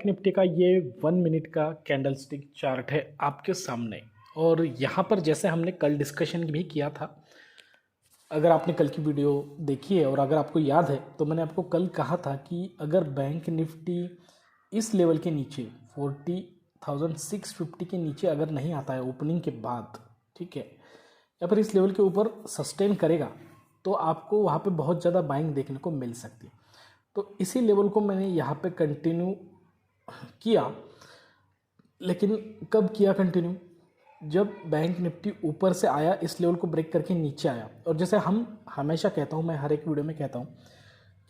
Bank Nifty का ये 1 minute का कैंडलस्टिक चार्ट है आपके सामने। और यहाँ पर जैसे हमने कल डिस्कशन भी किया था, अगर आपने कल की वीडियो देखी है और अगर आपको याद है तो मैंने आपको कल कहा था कि अगर बैंक निफ्टी इस लेवल के नीचे 40,650 के नीचे अगर नहीं आता है ओपनिंग के बाद, ठीक है, या फिर इस लेवल के ऊपर सस्टेन करेगा तो आपको वहाँ पे बहुत ज़्यादा बाइंग देखने को मिल सकती है। तो इसी लेवल को मैंने यहाँ पे कंटिन्यू किया, लेकिन कब किया कंटिन्यू? जब बैंक निफ्टी ऊपर से आया, इस लेवल को ब्रेक करके नीचे आया। और जैसे हम हमेशा कहता हूँ, मैं हर एक वीडियो में कहता हूँ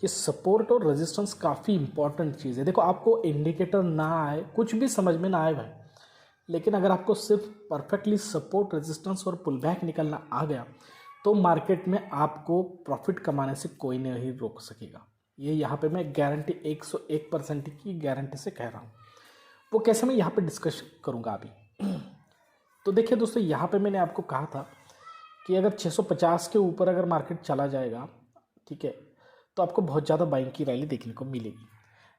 कि सपोर्ट और रेजिस्टेंस काफ़ी इंपॉर्टेंट चीज़ है। देखो, आपको इंडिकेटर ना आए, कुछ भी समझ में ना आए भाई, लेकिन अगर आपको सिर्फ परफेक्टली सपोर्ट, रेजिस्टेंस और पुल बैक निकलना आ गया तो मार्केट में आपको प्रॉफिट कमाने से कोई नहीं रोक सकेगा। ये यहाँ पे मैं गारंटी 101% की गारंटी से कह रहा हूँ। वो कैसे, मैं यहाँ पे डिस्कस करूँगा अभी। तो देखिए दोस्तों, यहाँ पे मैंने आपको कहा था कि अगर 650 के ऊपर अगर मार्केट चला जाएगा, ठीक है, तो आपको बहुत ज़्यादा बाइंग की रैली देखने को मिलेगी।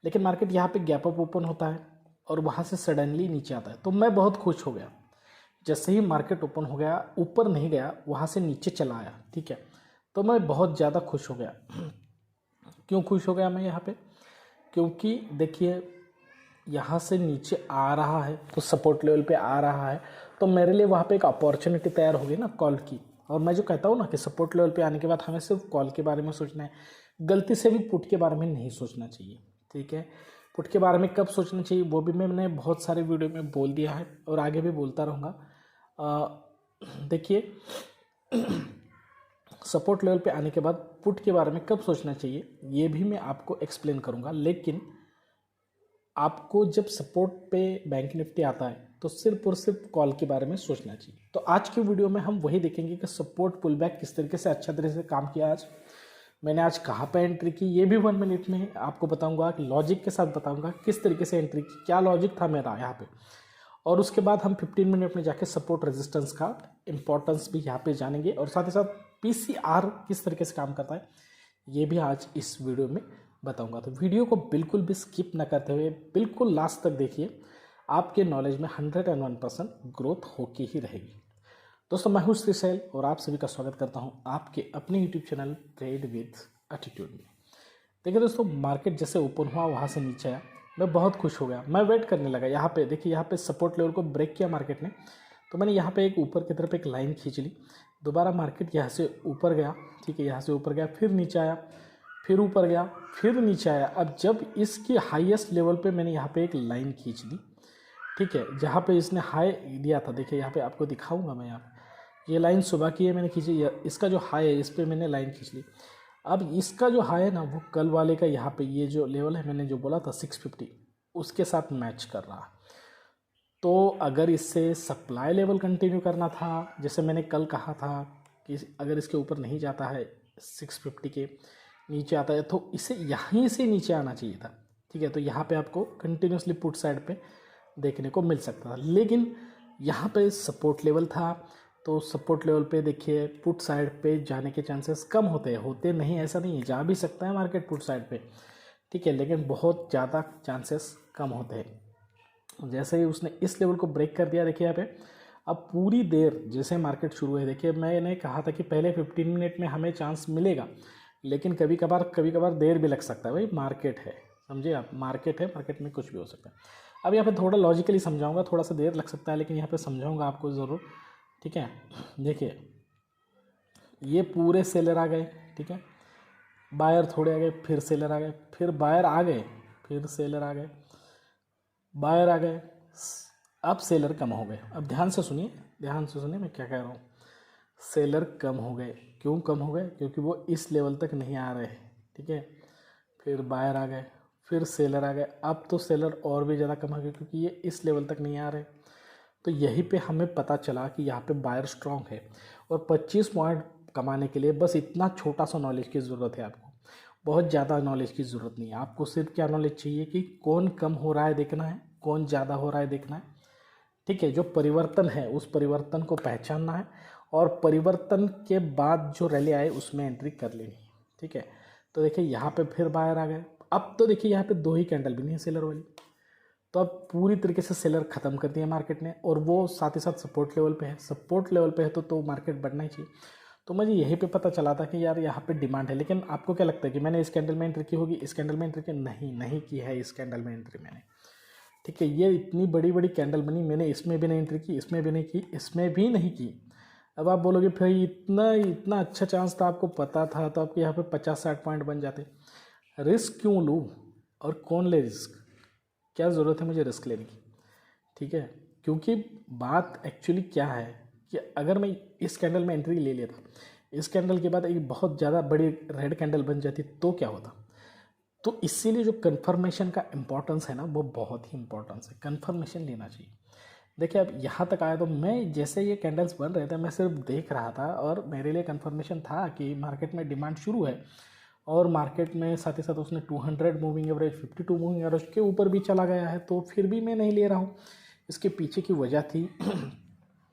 लेकिन मार्केट यहाँ पे गैप अप ओपन होता है और वहाँ से सडनली नीचे आता है। तो मैं बहुत खुश हो गया जैसे ही मार्केट ओपन हो गया, ऊपर नहीं गया, वहाँ से नीचे चला आया, ठीक है, तो मैं बहुत ज़्यादा खुश हो गया। क्यों खुश हो गया मैं यहाँ पे? क्योंकि देखिए, यहाँ से नीचे आ रहा है तो सपोर्ट लेवल पे आ रहा है, तो मेरे लिए वहाँ पे एक अपॉर्चुनिटी तैयार होगी ना कॉल की। और मैं जो कहता हूँ ना कि सपोर्ट लेवल पे आने के बाद हमें सिर्फ कॉल के बारे में सोचना है, गलती से भी पुट के बारे में नहीं सोचना चाहिए, ठीक है। पुट के बारे में कब सोचना चाहिए वो भी मैंने बहुत सारे वीडियो में बोल दिया है और आगे भी बोलता रहूँगा। देखिए, सपोर्ट लेवल पे आने के बाद पुट के बारे में कब सोचना चाहिए ये भी मैं आपको एक्सप्लेन करूँगा। लेकिन आपको जब सपोर्ट पे बैंक निफ्टी आता है तो सिर्फ और सिर्फ कॉल के बारे में सोचना चाहिए। तो आज की वीडियो में हम वही देखेंगे कि सपोर्ट पुल बैक किस तरीके से अच्छा तरीके से काम किया। आज मैंने कहाँ पे एंट्री की ये भी 1 मिनट में आपको बताऊंगा, कि लॉजिक के साथ बताऊंगा किस तरीके से एंट्री की, क्या लॉजिक था मेरा यहाँ पे। और उसके बाद हम 15 मिनट में जाके सपोर्ट रेजिस्टेंस का इंपॉर्टेंस भी यहाँ पे जानेंगे और साथ ही साथ पीसीआर किस तरीके से काम करता है ये भी आज इस वीडियो में बताऊंगा। तो वीडियो को बिल्कुल भी स्किप ना करते हुए बिल्कुल लास्ट तक देखिए, आपके नॉलेज में 101% ग्रोथ होके ही रहेगी। दोस्तों, मैं हूं श्री सैल और आप सभी का स्वागत करता हूं आपके अपने YouTube channel trade with attitude में। देखिए दोस्तों, मार्केट जैसे ओपन हुआ वहाँ से नीचे आया, मैं बहुत खुश हो गया। मैं वेट करने लगा यहाँ पे। देखिए, यहाँ पे सपोर्ट लेवल को ब्रेक किया मार्केट ने, तो मैंने यहाँ पे एक ऊपर की तरफ एक लाइन खींच ली। दोबारा मार्केट यहाँ से ऊपर गया, ठीक है, यहाँ से ऊपर गया, फिर नीचे आया, फिर ऊपर गया, फिर नीचे आया। अब जब इसकी हाईएस्ट लेवल पे मैंने यहाँ पे एक लाइन खींच ली, ठीक है, जहाँ पे इसने हाई दिया था, देखिए यहाँ पे आपको दिखाऊंगा मैं। यहाँ पे ये लाइन सुबह की है, मैंने खींची, इसका जो हाई है इस पर मैंने लाइन खींच ली। अब इसका जो हाई है ना, वो कल वाले का यहाँ पे ये जो लेवल है मैंने जो बोला था 650, उसके साथ मैच कर रहा। तो अगर इससे सप्लाई लेवल कंटिन्यू करना था, जैसे मैंने कल कहा था कि अगर इसके ऊपर नहीं जाता है 650 के नीचे आता है तो इसे यहीं से नीचे आना चाहिए था, ठीक है। तो यहाँ पे आपको कंटिन्यूसली पुट साइड पे देखने को मिल सकता था, लेकिन यहाँ पे सपोर्ट लेवल था, तो सपोर्ट लेवल पे देखिए पुट साइड पे जाने के चांसेस कम होते नहीं, ऐसा नहीं है, जा भी सकता है मार्केट पुट साइड पे, ठीक है, लेकिन बहुत ज़्यादा चांसेस कम होते हैं। जैसे ही उसने इस लेवल को ब्रेक कर दिया, देखिए यहाँ पे अब पूरी देर जैसे मार्केट शुरू है, देखिए मैंने कहा था कि पहले 15 मिनट में हमें चांस मिलेगा, लेकिन कभी कभार देर भी लग सकता है। भाई मार्केट है, समझे आप, मार्केट है, मार्केट में कुछ भी हो सकता है। अब यहाँ पे थोड़ा लॉजिकली समझाऊंगा, थोड़ा सा देर लग सकता है लेकिन यहाँ पे समझाऊंगा आपको ज़रूर, ठीक है। देखिए, ये पूरे सेलर आ गए, ठीक है, बायर थोड़े आ गए, फिर सेलर आ गए, फिर बायर आ गए, फिर सेलर आ गए, बायर आ गए, अब सेलर कम हो गए। अब ध्यान से सुनिए मैं क्या कह रहा हूँ। सेलर कम हो गए, क्यों कम हो गए? क्योंकि वो इस लेवल तक नहीं आ रहे, ठीक है। फिर बायर आ गए, फिर सेलर आ गए, अब तो सेलर और भी ज़्यादा कम हो गए क्योंकि ये इस लेवल तक नहीं आ रहे। तो यहीं पे हमें पता चला कि यहाँ पे बायर स्ट्रॉन्ग है और 25 पॉइंट कमाने के लिए बस इतना छोटा सा नॉलेज की ज़रूरत है। आपको बहुत ज़्यादा नॉलेज की ज़रूरत नहीं है, आपको सिर्फ क्या नॉलेज चाहिए कि कौन कम हो रहा है देखना है, कौन ज़्यादा हो रहा है देखना है, ठीक है। जो परिवर्तन है उस परिवर्तन को पहचानना है और परिवर्तन के बाद जो रैली आए उसमें एंट्री कर लेनी है, ठीक है। तो देखिए यहाँ पे फिर बायर आ गए। अब तो देखिए यहाँ पे 2 ही कैंडल भी नहीं है सेलर वाली, तो अब पूरी तरीके से सेलर ख़त्म कर दिया मार्केट ने, और वो साथ ही साथ सपोर्ट लेवल पे है। सपोर्ट लेवल पे है तो मार्केट बढ़ना ही चाहिए। तो मुझे यहीं पे पता चला था कि यार यहाँ पे डिमांड है। लेकिन आपको क्या लगता है कि मैंने इस कैंडल में एंट्री की होगी? इस कैंडल में एंट्री की नहीं की है इस कैंडल में एंट्री मैंने, ठीक है। ये इतनी बड़ी बड़ी कैंडल बनी, मैंने इसमें भी नहीं एंट्री की, इसमें भी नहीं की, इसमें भी नहीं की। अब आप बोलोगे फिर इतना इतना अच्छा चांस था, आपको पता था तो आपके यहाँ पे 50-60 पॉइंट बन जाते। रिस्क क्यों लूँ और कौन ले रिस्क? क्या ज़रूरत है मुझे रिस्क लेने की, ठीक है। क्योंकि बात एक्चुअली क्या है कि अगर मैं इस कैंडल में एंट्री ले लेता, इस कैंडल के बाद एक बहुत ज़्यादा बड़ी रेड कैंडल बन जाती तो क्या होता? तो इसीलिए जो कन्फर्मेशन का इम्पोर्टेंस है ना, वो बहुत ही इम्पोर्टेंस है। कन्फर्मेशन लेना चाहिए। देखिए अब यहाँ तक आया तो मैं जैसे ये कैंडल्स बन रहे थे मैं सिर्फ देख रहा था, और मेरे लिए कन्फर्मेशन था कि मार्केट में डिमांड शुरू है। और मार्केट में साथ ही साथ उसने 200 मूविंग एवरेज, 52 मूविंग एवरेज के ऊपर भी चला गया है, तो फिर भी मैं नहीं ले रहा हूँ। इसके पीछे की वजह थी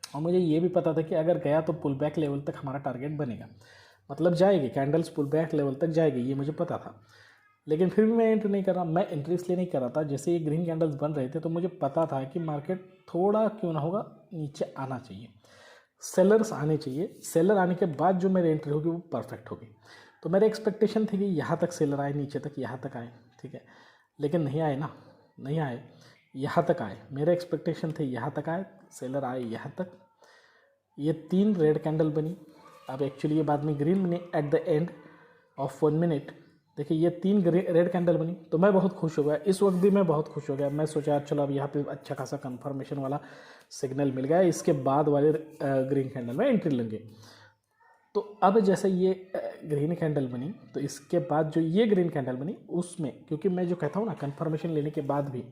और मुझे ये भी पता था कि अगर गया तो पुल बैक लेवल तक हमारा टारगेट बनेगा, मतलब जाएगी कैंडल्स पुल बैक लेवल तक जाएगी, ये मुझे पता था। लेकिन फिर भी मैं एंट्री नहीं कर रहा। मैं एंट्री इसलिए नहीं कर रहा था, जैसे ये ग्रीन कैंडल्स बन रहे थे तो मुझे पता था कि मार्केट थोड़ा क्यों ना होगा नीचे आना चाहिए, सेलर्स आने चाहिए। सेलर आने के बाद जो मेरी एंट्री होगी वो परफेक्ट होगी। तो मेरे एक्सपेक्टेशन थी कि यहाँ तक सेलर आए, नीचे तक यहाँ तक आए, ठीक है। लेकिन नहीं आए ना, नहीं आए, यहाँ तक आए। मेरे एक्सपेक्टेशन थे यहाँ तक आए, सेलर आए यहाँ तक। ये 3 रेड कैंडल बनी। अब एक्चुअली ये बाद में ग्रीन बनी at the end of 1 minute. देखिए ये 3 रेड कैंडल बनी तो मैं बहुत खुश हो गया। इस वक्त भी मैं बहुत खुश हो गया। मैं सोचा चलो अब यहाँ पे अच्छा खासा कंफर्मेशन वाला सिग्नल मिल गया, इसके बाद वाले ग्रीन कैंडल में एंट्री लेंगे। तो अब जैसे ये ग्रीन कैंडल बनी तो इसके बाद जो ये ग्रीन कैंडल बनी उसमें, क्योंकि मैं जो कहता हूँ ना कंफर्मेशन लेने के बाद भी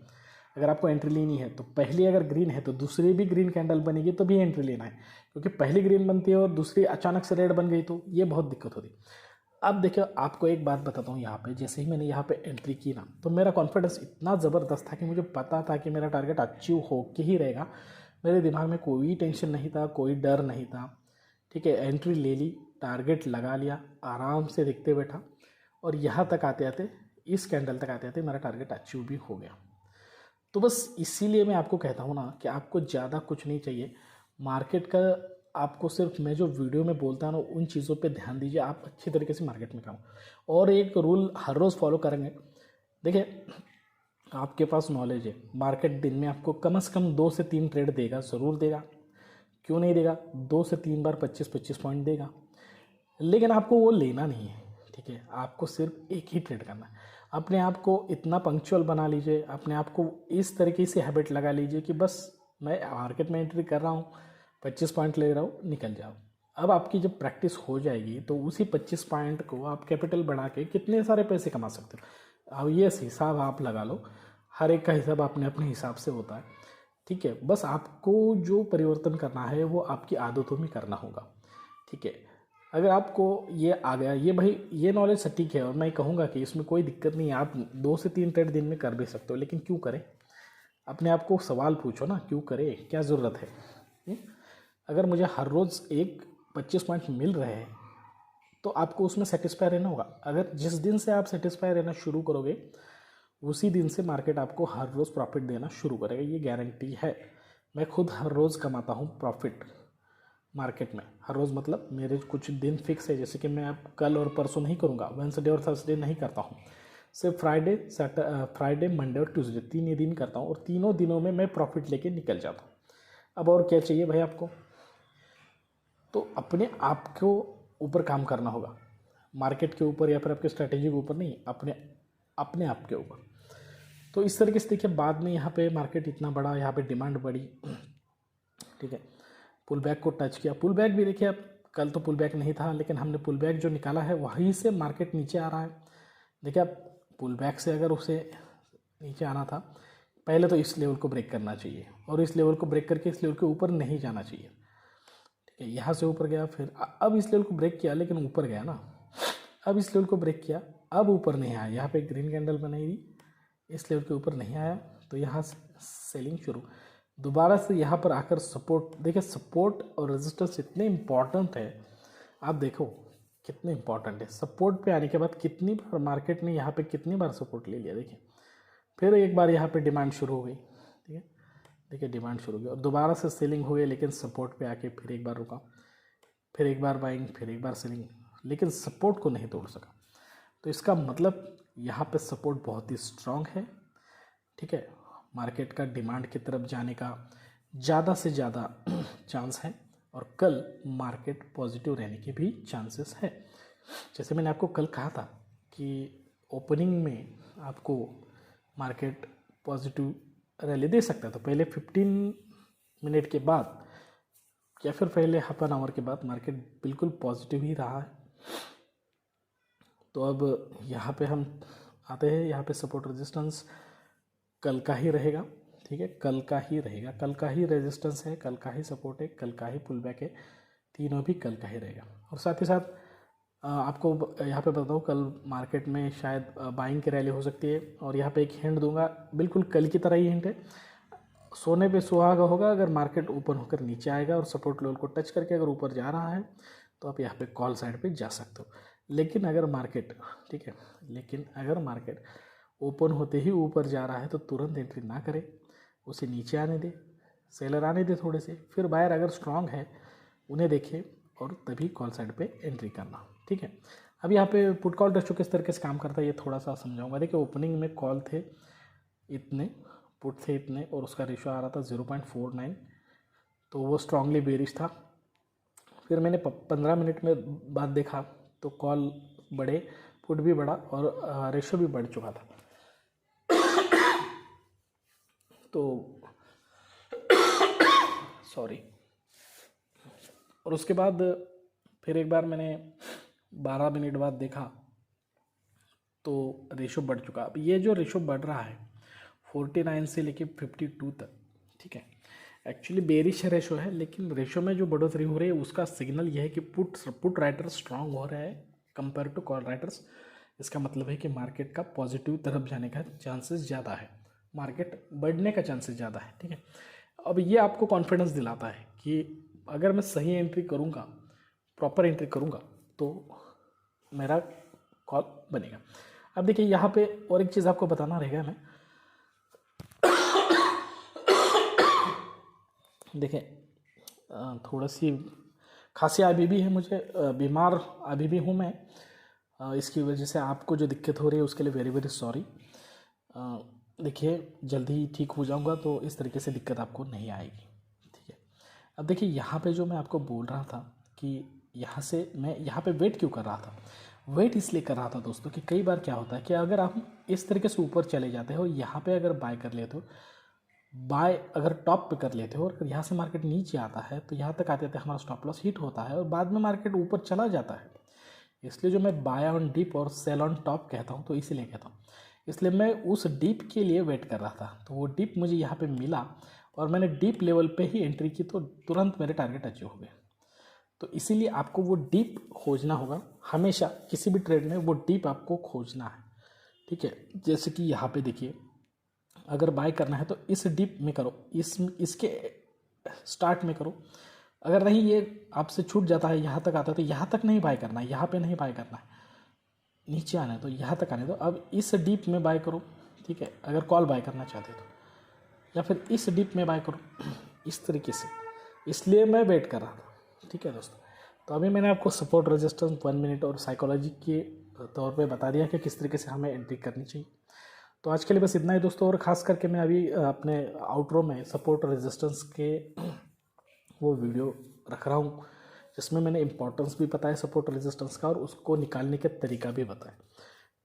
अगर आपको एंट्री लेनी है तो पहली अगर ग्रीन है तो दूसरी भी ग्रीन कैंडल बनेगी तो भी एंट्री लेना है, क्योंकि पहली ग्रीन बनती है और दूसरी अचानक से रेड बन गई तो ये बहुत दिक्कत होती। अब देखिए आपको एक बात बताता हूँ, यहाँ पे जैसे ही मैंने यहाँ पे एंट्री की ना तो मेरा कॉन्फिडेंस इतना ज़बरदस्त था कि मुझे पता था कि मेरा टारगेट अचीव हो के ही रहेगा। मेरे दिमाग में कोई टेंशन नहीं था, कोई डर नहीं था, ठीक है। एंट्री ले ली, टारगेट लगा लिया, आराम से दिखते बैठा, और यहाँ तक आते आते, इस कैंडल तक आते आते मेरा टारगेट अचीव भी हो गया। तो बस इसीलिए मैं आपको कहता हूँ ना कि आपको ज़्यादा कुछ नहीं चाहिए मार्केट का। आपको सिर्फ मैं जो वीडियो में बोलता हूँ ना उन चीज़ों पे ध्यान दीजिए, आप अच्छी तरीके से मार्केट में काम। और एक रूल हर रोज़ फॉलो करेंगे। देखिए आपके पास नॉलेज है, मार्केट दिन में आपको कम से कम 2 से 3 ट्रेड देगा, ज़रूर देगा, क्यों नहीं देगा। 2 से 3 बार 25-25 पॉइंट देगा, लेकिन आपको वो लेना नहीं है, ठीक है। आपको सिर्फ एक ही ट्रेड करना है। अपने आप को इतना पंक्चुअल बना लीजिए, अपने आप को इस तरीके से हैबिट लगा लीजिए कि बस मैं मार्केट में एंट्री कर रहा हूँ, 25 पॉइंट ले रहा हूँ, निकल जाओ। अब आपकी जब प्रैक्टिस हो जाएगी तो उसी 25 पॉइंट को आप कैपिटल बढ़ा के कितने सारे पैसे कमा सकते हो। अब ये हिसाब आप लगा लो, हर एक का हिसाब अपने अपने हिसाब से होता है, ठीक है। बस आपको जो परिवर्तन करना है वो आपकी आदतों में करना होगा, ठीक है। अगर आपको ये आ गया, ये भाई ये नॉलेज सटीक है और मैं कहूँगा कि इसमें कोई दिक्कत नहीं है, आप 2 से 3 ट्रेड दिन में कर भी सकते हो, लेकिन क्यों करें? अपने आप को सवाल पूछो ना, क्यों करें, क्या ज़रूरत है? अगर मुझे हर रोज़ एक 25 पॉइंट मिल रहे हैं तो आपको उसमें सेटिस्फाई रहना होगा। अगर जिस दिन से आप सेटिस्फाई रहना शुरू करोगे उसी दिन से मार्केट आपको हर रोज़ प्रॉफिट देना शुरू करेगा, ये गारंटी है। मैं खुद हर रोज़ कमाता हूँ प्रॉफिट मार्केट में। हर रोज़ मतलब मेरे कुछ दिन फिक्स है, जैसे कि मैं अब कल और परसों नहीं करूँगा, वेडनेसडे और थर्सडे नहीं करता हूँ, सिर्फ फ्राइडे मंडे और ट्यूसडे 3 ही दिन करता हूँ, और तीनों दिनों में मैं प्रॉफिट लेके निकल जाता हूँ। अब और क्या चाहिए भाई आपको? तो अपने आप को ऊपर काम करना होगा, मार्केट के ऊपर या फिर आपके स्ट्रैटेजी के ऊपर नहीं, अपने आप के ऊपर। तो इस तरीके से देखिए बाद में यहाँ पे मार्केट इतना बड़ा, यहाँ पे डिमांड बढ़ी, ठीक है। पुल बैक को टच किया, पुल बैक भी देखिए अब कल तो पुल बैक नहीं था, लेकिन हमने पुल बैक जो निकाला है वहीं से मार्केट नीचे आ रहा है। देखिए अब पुल बैक से अगर उसे नीचे आना था, पहले तो इस लेवल को ब्रेक करना चाहिए, और इस लेवल को ब्रेक करके इस लेवल के ऊपर नहीं जाना चाहिए, ठीक है। यहाँ से ऊपर गया, फिर अब इस लेवल को ब्रेक किया, लेकिन ऊपर गया ना। अब इस लेवल को ब्रेक किया, अब ऊपर नहीं आया, यहाँ पे ग्रीन कैंडल बनाई थी, इस लेवल के ऊपर नहीं आया, तो यहाँ से सेलिंग शुरू। दोबारा से यहाँ पर आकर सपोर्ट, देखिए सपोर्ट और रेजिस्टेंस इतने इम्पॉर्टेंट है, आप देखो कितने इम्पॉर्टेंट है। सपोर्ट पे आने के बाद कितनी बार मार्केट ने यहाँ पे कितनी बार सपोर्ट ले लिया, देखिए फिर एक बार यहाँ पे डिमांड शुरू हो गई, ठीक है, देखिए डिमांड शुरू हो गई और दोबारा से सेलिंग हो गई, लेकिन सपोर्ट पे आके फिर एक बार रुका, फिर एक बार बाइंग, फिर एक बार सेलिंग, लेकिन सपोर्ट को नहीं तोड़ सका। तो इसका मतलब यहाँ पे सपोर्ट बहुत ही स्ट्रांग है, ठीक है। मार्केट का डिमांड की तरफ जाने का ज़्यादा से ज़्यादा चांस है और कल मार्केट पॉजिटिव रहने के भी चांसेस है। जैसे मैंने आपको कल कहा था कि ओपनिंग में आपको मार्केट पॉजिटिव रैली दे सकता है, तो पहले 15 मिनट के बाद या फिर पहले हाफ एन आवर के बाद मार्केट बिल्कुल पॉजिटिव ही रहा है। तो अब यहाँ पे हम आते हैं, यहाँ पे सपोर्ट रेजिस्टेंस कल का ही रहेगा, ठीक है, कल का ही रहेगा, कल का ही रेजिस्टेंस है, कल का ही सपोर्ट है, कल का ही पुल बैक है, तीनों भी कल का ही रहेगा। और साथ ही साथ आपको यहाँ पे बताऊँ कल मार्केट में शायद बाइंग की रैली हो सकती है। और यहाँ पे एक हिंट दूंगा, बिल्कुल कल की तरह ही हिंट है, सोने पे सुहागा होगा। अगर मार्केट ओपन होकर नीचे आएगा और सपोर्ट लेवल को टच करके अगर ऊपर जा रहा है तो आप यहाँ पे कॉल साइड पे जा सकते हो। लेकिन अगर मार्केट, ठीक है, लेकिन अगर मार्केट ओपन होते ही ऊपर जा रहा है तो तुरंत एंट्री ना करें, उसे नीचे आने दे, सेलर आने दे थोड़े से, फिर बायर अगर स्ट्रांग है उन्हें देखें और तभी कॉल साइड पे एंट्री करना, ठीक है। अब यहाँ पे पुट कॉल रेशो किस तरीके से काम करता है ये थोड़ा सा समझाऊंगा। देखिए ओपनिंग में कॉल थे इतने, पुट थे इतने और उसका रेशो आ रहा था 0.49, तो वो स्ट्रांगली बेरिश था। फिर मैंने 15 मिनट में बाद देखा तो कॉल बढ़े, पुट भी बढ़ा और रेशो भी बढ़ चुका था। तो सॉरी, और उसके बाद फिर एक बार मैंने 12 मिनट बाद देखा तो रेशो बढ़ चुका। अब ये जो रेशो बढ़ रहा है 49 से लेके 52 तक, ठीक है, एक्चुअली बेरिश रेशो है, लेकिन रेशो में जो बढ़ोतरी हो रही है उसका सिग्नल यह है कि पुट राइटर्स स्ट्रांग हो रहा है कंपेयर टू कॉल राइटर्स। इसका मतलब है कि मार्केट का पॉजिटिव तरफ जाने का चांसेस ज़्यादा है, मार्केट बढ़ने का चांसेस ज़्यादा है, ठीक है। अब ये आपको कॉन्फिडेंस दिलाता है कि अगर मैं सही एंट्री करूँगा, प्रॉपर एंट्री करूँगा तो मेरा कॉल बनेगा। अब देखिए यहाँ पे और एक चीज़ आपको बताना रहेगा, मैं देखिए थोड़ा सी खांसी अभी भी है मुझे, बीमार अभी भी हूँ मैं, इसकी वजह से आपको जो दिक्कत हो रही है उसके लिए वेरी वेरी सॉरी। देखिए जल्दी ही ठीक हो जाऊँगा तो इस तरीके से दिक्कत आपको नहीं आएगी, ठीक है। अब देखिए यहाँ पे जो मैं आपको बोल रहा था कि यहाँ से मैं यहाँ पे वेट क्यों कर रहा था, वेट इसलिए कर रहा था दोस्तों कि कई बार क्या होता है कि अगर आप इस तरीके से ऊपर चले जाते हो, यहाँ पे अगर बाय कर लेते हो, बाय अगर टॉप पे कर लेते हो और यहाँ से मार्केट नीचे आता है तो यहाँ तक आते आते हमारा स्टॉप लॉस हिट होता है और बाद में मार्केट ऊपर चला जाता है। इसलिए जो मैं बाय ऑन डिप और सेल ऑन टॉप कहता हूँ, तो इसीलिए कहता हूँ, इसलिए मैं उस डिप के लिए वेट कर रहा था। तो वो डिप मुझे यहाँ पे मिला और मैंने डिप लेवल पे ही एंट्री की तो तुरंत मेरे टारगेट अचीव हो गए। तो इसीलिए आपको वो डीप खोजना होगा, हमेशा किसी भी ट्रेड में वो डीप आपको खोजना है, ठीक है। जैसे कि यहाँ पे देखिए अगर बाय करना है तो इस डीप में करो, इसके स्टार्ट में करो। अगर नहीं ये आपसे छूट जाता है, यहाँ तक आता है तो यहाँ तक नहीं बाय करना है, यहाँ पे नहीं बाय करना है, नीचे आना है तो यहाँ तक आने दो। अब इस डीप में बाय करो, ठीक है, अगर कॉल बाय करना चाहते हो तो, या फिर इस डीप में बाय करो इस तरीके से। इसलिए मैं वेट कर रहा था, ठीक है दोस्तों। तो अभी मैंने आपको सपोर्ट रेजिस्टेंस 1 मिनट और साइकोलॉजी के तौर पे बता दिया कि किस तरीके से हमें एंट्री करनी चाहिए। तो आज के लिए बस इतना ही दोस्तों। और ख़ास करके मैं अभी अपने आउटरो में सपोर्ट रेजिस्टेंस के वो वीडियो रख रहा हूँ जिसमें मैंने इंपॉर्टेंस भी बताया सपोर्ट रेजिस्टेंस का और उसको निकालने का तरीका भी बताया,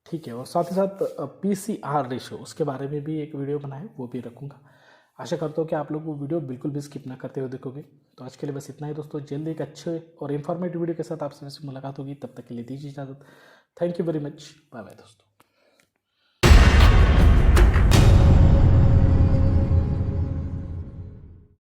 ठीक है। और साथ ही साथ PCR रेशो उसके बारे में भी एक वीडियो बनाए, वो भी रखूँगा। आशा करता हूँ कि आप लोग वो वीडियो बिल्कुल भी स्किप ना करते हुए देखोगे। तो आज के लिए बस इतना ही दोस्तों। जल्द एक अच्छे और इन्फॉर्मेटिव वीडियो के साथ आपसे मुलाकात होगी, तब तक के लिए दीजिए इजाज़त। Thank you very much, bye bye दोस्तों।